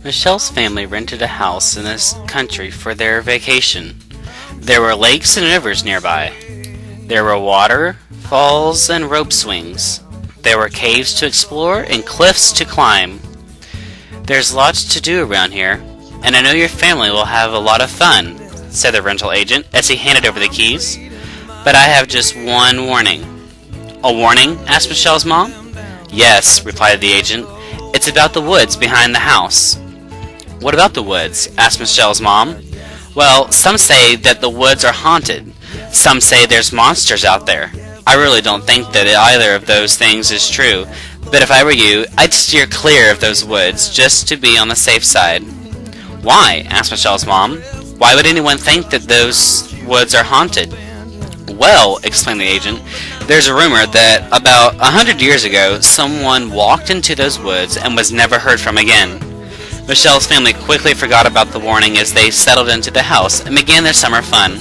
Michelle's family rented a house in this country for their vacation. There were lakes and rivers nearby. There were waterfalls and rope swings. There were caves to explore and cliffs to climb. There's lots to do around here, and I know your family will have a lot of fun, said the rental agent as he handed over the keys. But I have just one warning. A warning? Asked Michelle's mom. Yes, replied the agent. It's about the woods behind the house. What about the woods? Asked Michelle's mom. Well, some say that the woods are haunted. Some say there's monsters out there. I really don't think that either of those things is true, but if I were you, I'd steer clear of those woods just to be on the safe side. Why? Asked Michelle's mom. Why would anyone think that those woods are haunted? Well, explained the agent, there's a rumor that about 100 years ago, someone walked into those woods and was never heard from again. Michelle's family quickly forgot about the warning as they settled into the house and began their summer fun.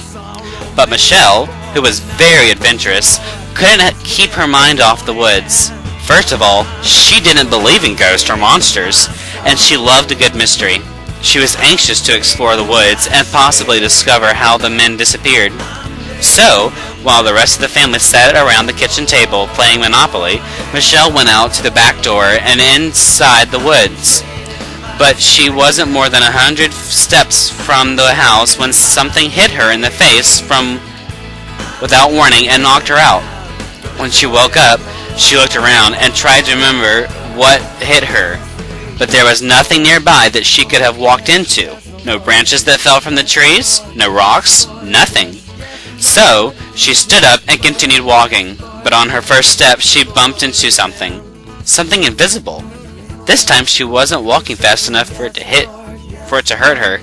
But Michelle, who was very adventurous, couldn't keep her mind off the woods. First of all, she didn't believe in ghosts or monsters, and she loved a good mystery. She was anxious to explore the woods and possibly discover how the men disappeared. So, while the rest of the family sat around the kitchen table playing Monopoly, Michelle went out to the back door and inside the woods. But she wasn't more than 100 steps from the house when something hit her in the face without warning and knocked her out. When she woke up, she looked around and tried to remember what hit her. But there was nothing nearby that she could have walked into. No branches that fell from the trees, no rocks, nothing. So, she stood up and continued walking, but on her first step she bumped into something. Something invisible. This time she wasn't walking fast enough for it to hurt her.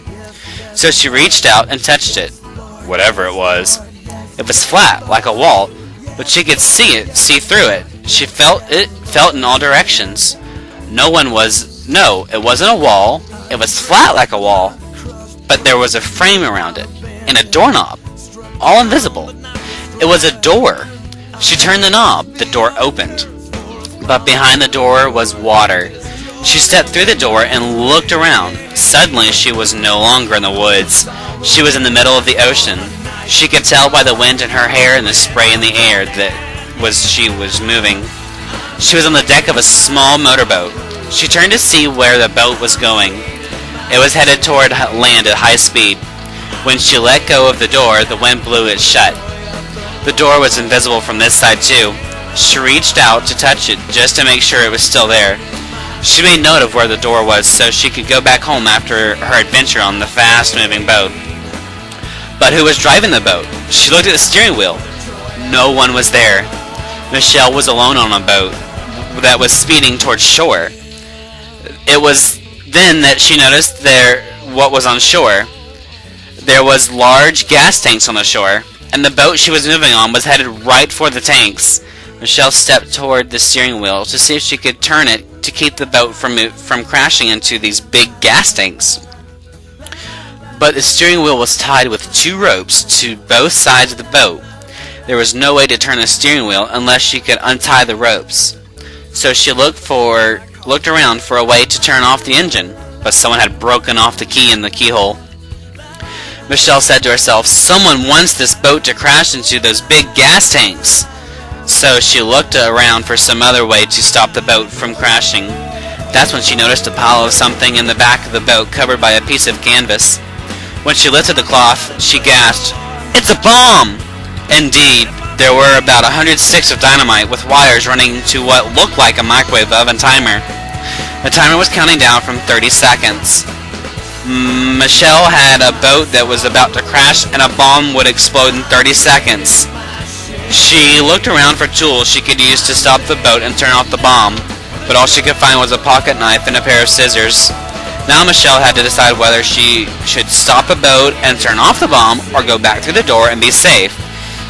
So she reached out and touched it. Whatever it was. It was flat, like a wall, but she could see through it. She felt in all directions. No, it wasn't a wall. It was flat like a wall, but there was a frame around it, and a doorknob. All invisible. It was a door. She turned the knob. The door opened. But behind the door was water. She stepped through the door and looked around. Suddenly, she was no longer in the woods. She was in the middle of the ocean. She could tell by the wind in her hair and the spray in the air that she was moving. She was on the deck of a small motorboat. She turned to see where the boat was going. It was headed toward land at high speed. When she let go of the door, the wind blew it shut. The door was invisible from this side too. She reached out to touch it just to make sure it was still there. She made note of where the door was so she could go back home after her adventure on the fast-moving boat. But who was driving the boat? She looked at the steering wheel. No one was there. Michelle was alone on a boat that was speeding towards shore. It was then that she noticed what was on shore. There was large gas tanks on the shore, and the boat she was moving on was headed right for the tanks. Michelle stepped toward the steering wheel to see if she could turn it to keep the boat from crashing into these big gas tanks. But the steering wheel was tied with 2 ropes to both sides of the boat. There was no way to turn the steering wheel unless she could untie the ropes. So she looked around for a way to turn off the engine, but someone had broken off the key in the keyhole. Michelle said to herself, someone wants this boat to crash into those big gas tanks. So she looked around for some other way to stop the boat from crashing. That's when she noticed a pile of something in the back of the boat covered by a piece of canvas. When she lifted the cloth, she gasped, "It's a bomb!" Indeed, there were about 100 sticks of dynamite with wires running to what looked like a microwave oven timer. The timer was counting down from 30 seconds. Michelle had a boat that was about to crash and a bomb would explode in 30 seconds. She looked around for tools she could use to stop the boat and turn off the bomb, but all she could find was a pocket knife and a pair of scissors. Now Michelle had to decide whether she should stop the boat and turn off the bomb or go back through the door and be safe.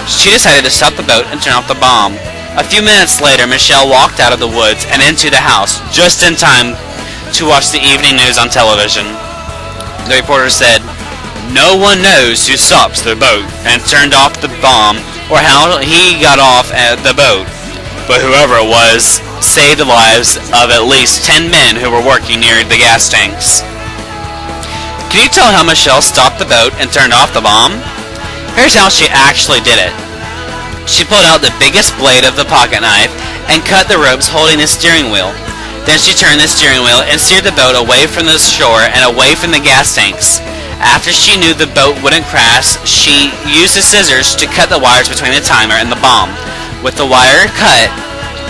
She decided to stop the boat and turn off the bomb. A few minutes later, Michelle walked out of the woods and into the house just in time to watch the evening news on television. The reporter said, "No one knows who stopped the boat and turned off the bomb or how he got off at the boat, but whoever it was saved the lives of at least 10 men who were working near the gas tanks." Can you tell how Michelle stopped the boat and turned off the bomb? Here's how she actually did it. She pulled out the biggest blade of the pocket knife and cut the ropes holding the steering wheel. Then she turned the steering wheel and steered the boat away from the shore and away from the gas tanks. After she knew the boat wouldn't crash, she used the scissors to cut the wires between the timer and the bomb. With the wire cut,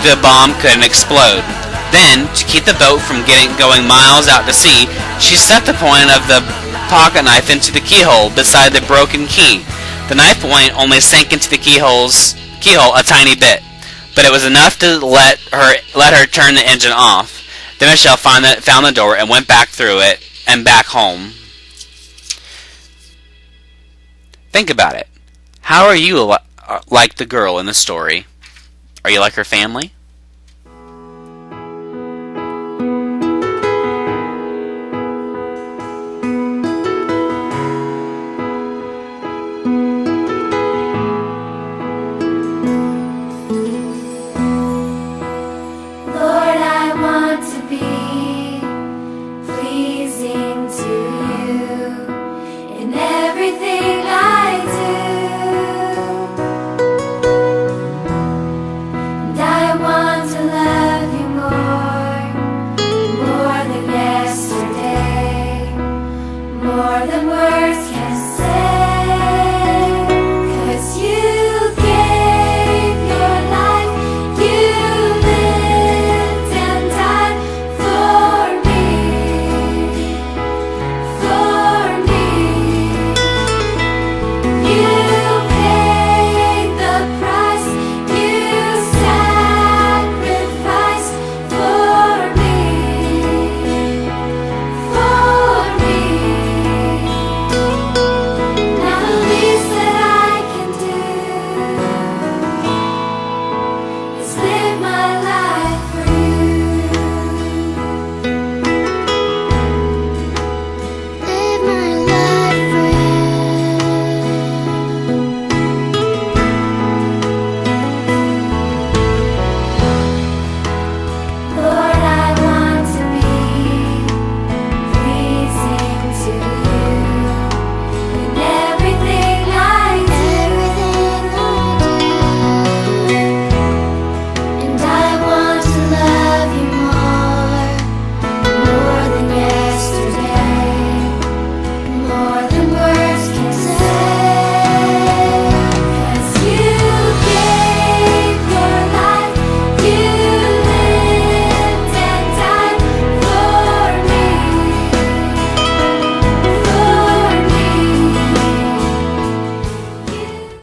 the bomb couldn't explode. Then, to keep the boat from going miles out to sea, she stuck the point of the pocket knife into the keyhole beside the broken key. The knife point only sank into the keyhole a tiny bit, but it was enough to let her turn the engine off. Then Michelle found the door and went back through it and back home. Think about it. How are you like the girl in the story? Are you like her family?